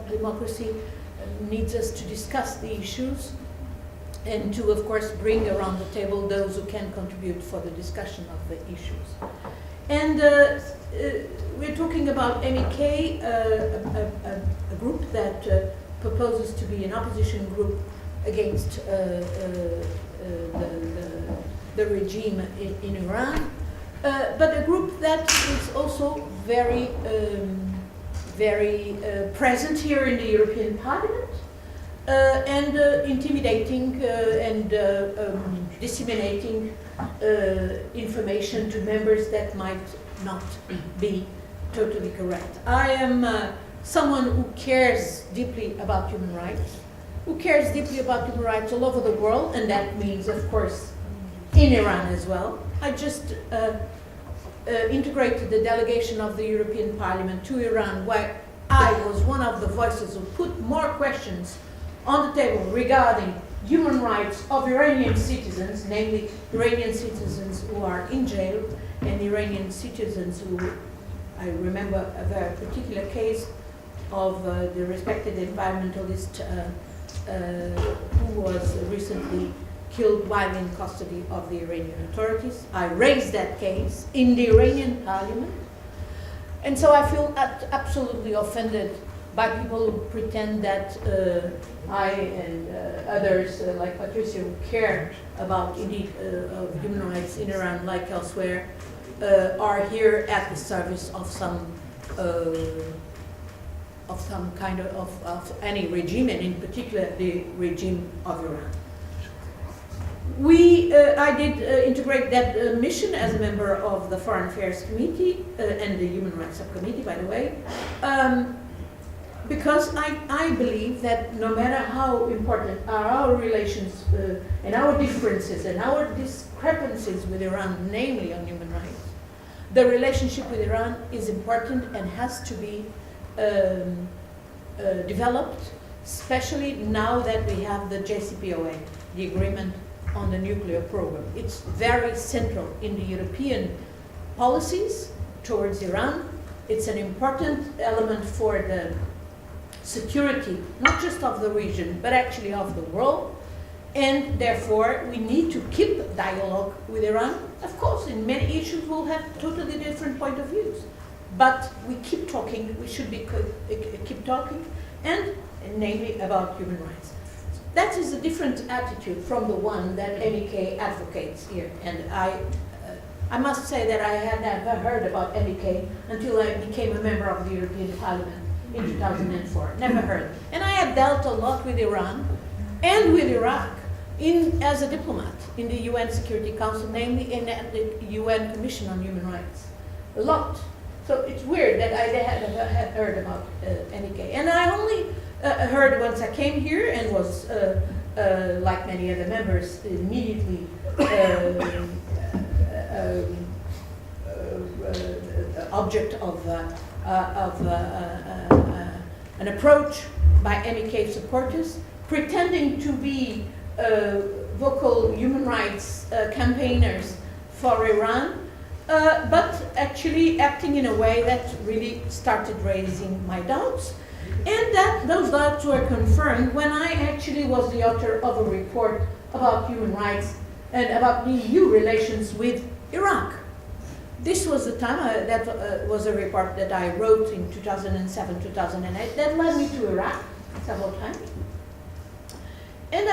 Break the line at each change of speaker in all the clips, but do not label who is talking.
democracy needs us to discuss the issues and to, of course, bring around the table those who can contribute for the discussion of the issues. And we're talking about MEK, a group that proposes to be an opposition group against the regime in Iran, but a group that is also very present here in the European Parliament and intimidating and disseminating information to members that might not be totally correct. I am someone who cares deeply about human rights, who cares deeply about human rights all over the world, and that means, of course, in Iran as well. I just integrated the delegation of the European Parliament to Iran, where I was one of the voices who put more questions on the table regarding human rights of Iranian citizens, namely Iranian citizens who are in jail and Iranian citizens who, I remember a very particular case of the respected environmentalist who was recently killed while in custody of the Iranian authorities. I raised that case in the Iranian parliament. And so I feel absolutely offended by people who pretend that I and others like Patricia who care about indeed of human rights in Iran like elsewhere are here at the service of some kind of any regime, and in particular the regime of Iran. I did integrate that mission as a member of the Foreign Affairs Committee and the Human Rights Subcommittee, by the way, because I believe that no matter how important are our relations and our differences and our discrepancies with Iran, namely on human rights, the relationship with Iran is important and has to be developed, especially now that we have the JCPOA, the agreement on the nuclear program. It's very central in the European policies towards Iran. It's an important element for the security, not just of the region, but actually of the world. And therefore, we need to keep dialogue with Iran. Of course, in many issues, we'll have totally different point of views. But we keep talking, we should be keep talking, and namely about human rights. That is a different attitude from the one that MEK advocates here. And I must say that I had never heard about MEK until I became a member of the European Parliament in 2004. Never heard. And I had dealt a lot with Iran and with Iraq as a diplomat in the UN Security Council, namely in the UN Commission on Human Rights. A lot. So it's weird that I had heard about MEK. And I only heard once I came here and was, like many other members, immediately object of an approach by MEK supporters, pretending to be vocal human rights campaigners for Iran, but actually acting in a way that really started raising my doubts. And that those doubts were confirmed when I actually was the author of a report about human rights and about the EU relations with Iraq. This was the time, that was a report that I wrote in 2007, 2008, that led me to Iraq several times. And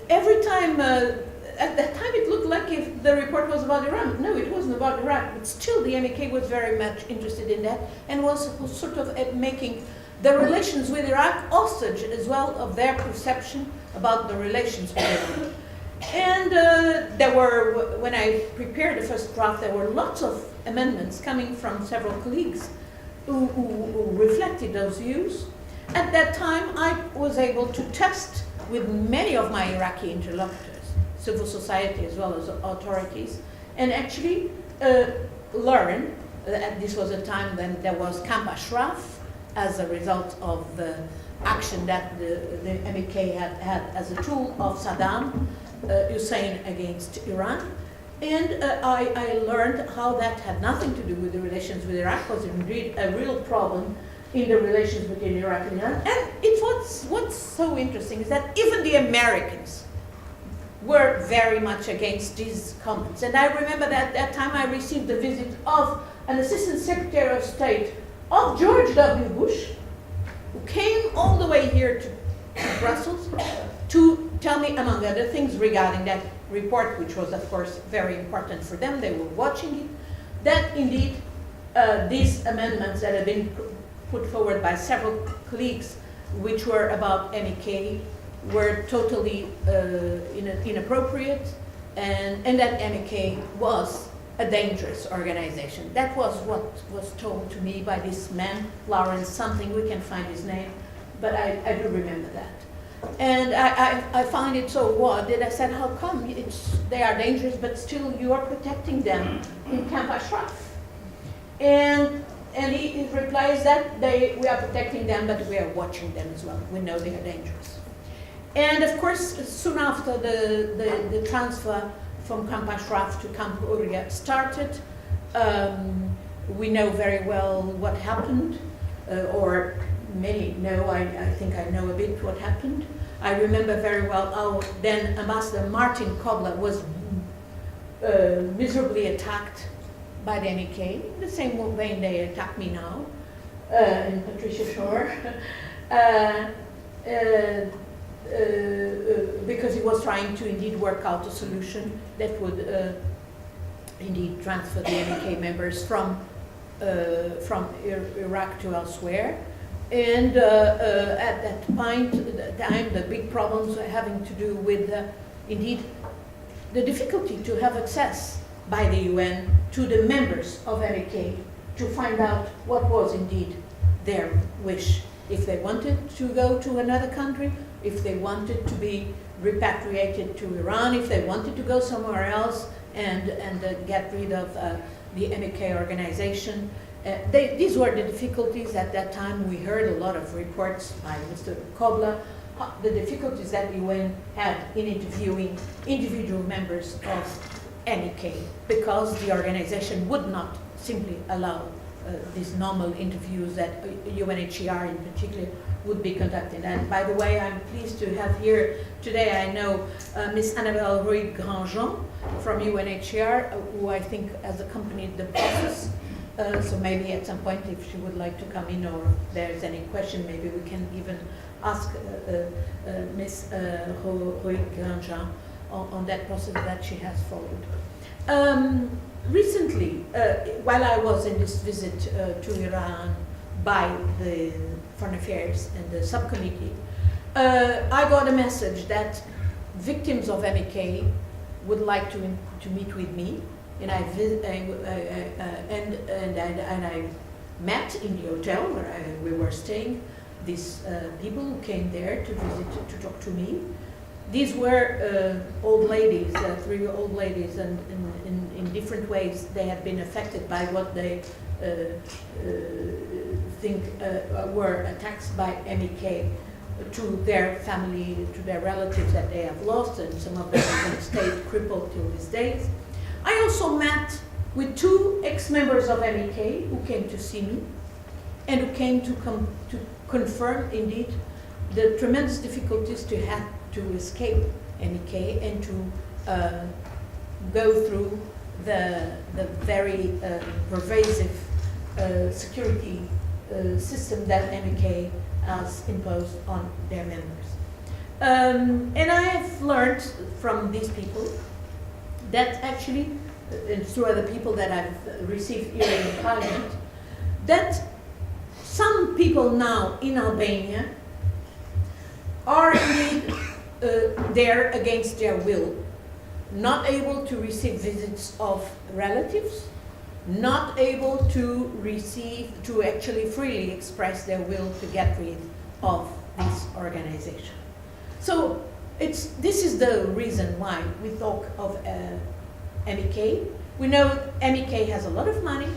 every time, at that time it looked like if the report was about Iran. No, it wasn't about Iraq, but still the MEK was very much interested in that and was sort of making the relations with Iraq hostage as well of their perception about the relations with Iran. And there were, when I prepared the first draft, there were lots of amendments coming from several colleagues who reflected those views. At that time, I was able to test with many of my Iraqi interlocutors, civil society as well as authorities, and actually learn that this was a time when there was Camp Ashraf as a result of the action that the MEK had as a tool of Saddam Hussein against Iran. And I learned how that had nothing to do with the relations with Iraq, was indeed a real problem in the relations between Iraq and Iran. And what's so interesting is that even the Americans were very much against these comments. And I remember that at that time I received the visit of an Assistant Secretary of State of George W. Bush, who came all the way here to Brussels to tell me, among other things, regarding that report, which was, of course, very important for them. They were watching it, that indeed these amendments that had been put forward by several colleagues, which were about MEK, were totally inappropriate, and that MEK was a dangerous organization. That was what was told to me by this man, Lawrence something, we can find his name, but I do remember that. And I find it so odd that I said, how come they are dangerous, but still you are protecting them in Camp Ashraf? And he replies that we are protecting them, but we are watching them as well. We know they are dangerous. And of course, soon after the transfer from Camp Ashraf to Camp Uriya started, we know very well what happened, or many know, I think I know a bit what happened. I remember very well how then Ambassador Martin Kobler was miserably attacked by the MEK, the same way they attack me now, and Patricia Shore, because he was trying to indeed work out a solution that would indeed transfer the MEK members from Iraq to elsewhere. And at that point, the big problems were having to do with, indeed, the difficulty to have access by the UN to the members of MEK to find out what was indeed their wish. If they wanted to go to another country, if they wanted to be repatriated to Iran, if they wanted to go somewhere else and get rid of the MEK organization. These were the difficulties at that time. We heard a lot of reports by Mr. Kobler, the difficulties that the UN had in interviewing individual members of MEK, because the organization would not simply allow these normal interviews that UNHCR in particular would be conducting. And by the way, I'm pleased to have here today, I know Ms. Annabelle Ruiz-Grandjean from UNHCR, who I think has accompanied the process. So maybe at some point, if she would like to come in, or if there's any question, maybe we can even ask Ms. Ruiz-Grandjean on that process that she has followed. Recently, while I was in this visit to Iran by the Foreign Affairs and the subcommittee, I got a message that victims of MEK would like to meet with me, and I met in the hotel where we were staying these people who came there to visit, to talk to me. These were old ladies, 3 old ladies, and in different ways they had been affected by what they think were attacks by MEK to their family, to their relatives that they have lost, and some of them have stayed crippled till these days. I also met with 2 ex-members of MEK who came to see me and who came to confirm indeed the tremendous difficulties to have to escape MEK and to go through the very pervasive security system that MEK has imposed on their members. And I have learned from these people that actually, and through other people that I've received here in Parliament, that some people now in Albania are indeed there against their will, not able to receive visits of relatives, not able to actually freely express their will to get rid of this organization. So this is the reason why we talk of MEK. We know MEK has a lot of money.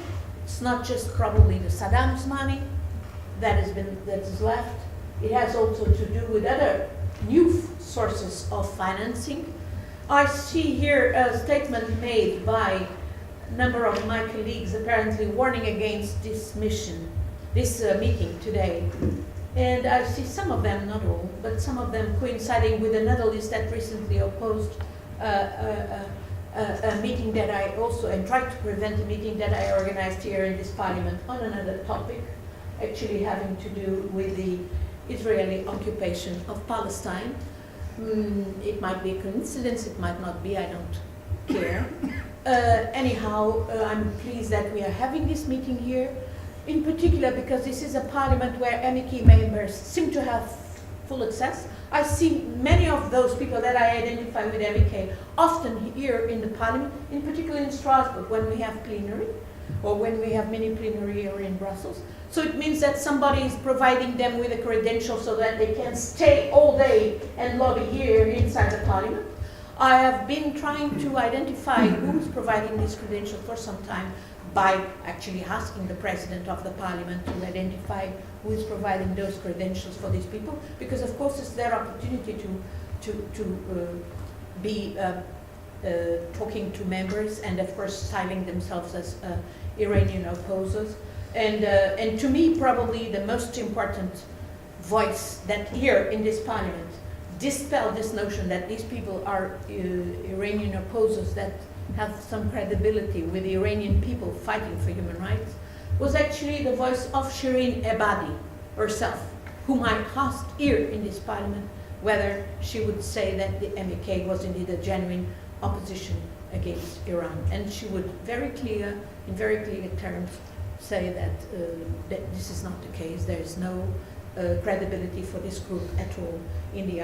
It's not just probably the Saddam's money that is left. It has also to do with other new sources of financing. I see here a statement made by a number of my colleagues apparently warning against this mission this meeting today. And I see some of them, not all, but some of them coinciding with another list that recently opposed a meeting that I also, and tried to prevent a meeting that I organized here in this parliament on another topic, actually having to do with the Israeli occupation of Palestine. It might be a coincidence, it might not be, I don't care. Anyhow, I'm pleased that we are having this meeting here, in particular because this is a parliament where MEK members seem to have full access. I see many of those people that I identify with MEK often here in the parliament, in particular in Strasbourg when we have plenary, or when we have mini plenary or in Brussels. So it means that somebody is providing them with a credential so that they can stay all day and lobby here inside the parliament. I have been trying to identify who's providing this credential for some time by actually asking the president of the parliament to identify who is providing those credentials for these people, because of course it's their opportunity to be talking to members and of course styling themselves as Iranian opposers. And to me, probably the most important voice that here in this parliament dispel this notion that these people are Iranian opposers that have some credibility with the Iranian people fighting for human rights, was actually the voice of Shireen Ebadi herself, whom I asked here in this parliament whether she would say that the MEK was indeed a genuine opposition against Iran. And she would in very clear terms, say that this is not the case. There is no credibility for this group at all in the